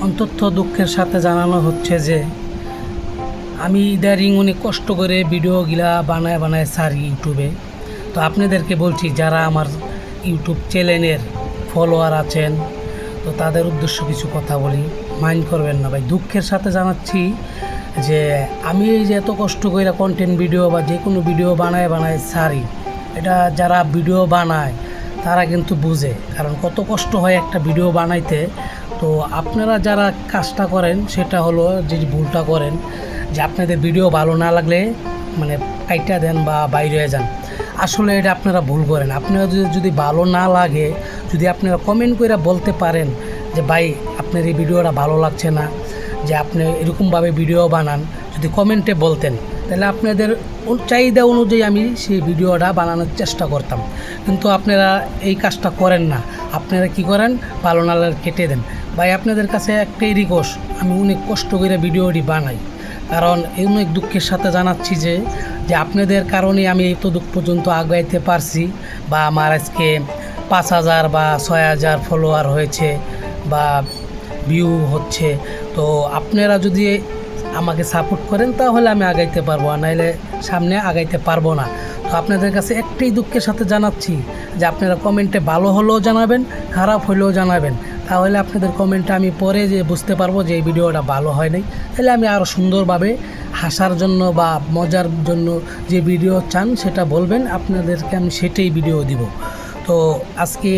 অন্তত দুঃখের সাথে জানানো হচ্ছে যে আমি ইদারিং অনেক কষ্ট করে ভিডিওগুলা বানায় ছাড়ি ইউটিউবে। তো আপনাদেরকে বলছি, যারা আমার ইউটিউব চ্যানেলের ফলোয়ার আছেন, তো তাদের উদ্দেশ্য কিছু কথা বলি, মাইন্ড করবেন না ভাই। দুঃখের সাথে জানাচ্ছি যে আমি এই যে এত কষ্ট করে কন্টেন্ট ভিডিও বা যে কোনো ভিডিও বানায় ছাড়ি, এটা যারা ভিডিও বানায় তারা কিন্তু বুঝে, কারণ কত কষ্ট হয় একটা ভিডিও বানাইতে। তো আপনারা যারা কাজটা করেন সেটা হলো, যে ভুলটা করেন যে আপনাদের ভিডিও ভালো না লাগলে মানে কাইটা দেন বা বাইরে হয়ে যান। আসলে এটা আপনারা ভুল করেন। আপনারা যদি ভালো না লাগে, যদি আপনারা কমেন্ট করে বলতে পারেন যে ভাই আপনার এই ভিডিওটা ভালো লাগছে না, যে আপনি এরকমভাবে ভিডিও বানান, যদি কমেন্টে বলতেন, তাহলে আপনাদের চাহিদা অনুযায়ী আমি সেই ভিডিওটা বানানোর চেষ্টা করতাম। কিন্তু আপনারা এই কাজটা করেন না, আপনারা কি করেন, ভালো না লাগলে কেটে দেন। ভাই আপনাদের কাছে একটাই রিকোয়েস্ট, আমি অনেক কষ্ট করে ভিডিওটি বানাই, কারণ এই অনেক দুঃখের সাথে জানাচ্ছি যে আপনাদের কারণে আমি এই তো দুঃখ পর্যন্ত আগাইতে পারছি, বা আমার আজকে 5,000 বা 6,000 ফলোয়ার হয়েছে বা ভিউ হচ্ছে। তো আপনারা যদি আমাকে সাপোর্ট করেন তাহলে আমি আগাইতে পারবো, আর নাইলে সামনে আগাইতে পারবো না। তো আপনাদের কাছে একটাই দুঃখের সাথে জানাচ্ছি যে আপনারা কমেন্টে ভালো হলেও জানাবেন, খারাপ হলেও জানাবেন, তাহলে আপনাদের কমেন্টে আমি পরে যে বুঝতে পারবো যে এই ভিডিওটা ভালো হয় নাই, তাহলে আমি আরও সুন্দরভাবে হাসার জন্য বা মজার জন্য যে ভিডিও চান সেটা বলবেন, আপনাদেরকে আমি সেটাই ভিডিও দিব। তো আজকে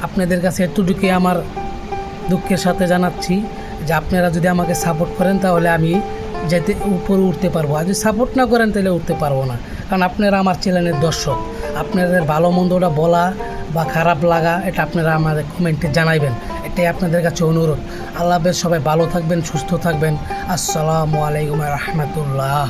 আপনাদের কাছে এতটুকুই আমার দুঃখের সাথে জানাচ্ছি যে আপনারা যদি আমাকে সাপোর্ট করেন তাহলে আমি যেতে উপরে উঠতে পারবো, আর যদি সাপোর্ট না করেন তাহলে উঠতে পারবো না। কারণ আপনারা আমার চ্যানেলের দর্শক, আপনাদের ভালো মন্দটা বলা বা খারাপ লাগা এটা আপনারা আমাদের কমেন্টে জানাইবেন, এটাই আপনাদের কাছে অনুরোধ। আল্লাহ হাফেজ, সবাই ভালো থাকবেন, সুস্থ থাকবেন। আসসালামু আলাইকুম রহমতুল্লাহ।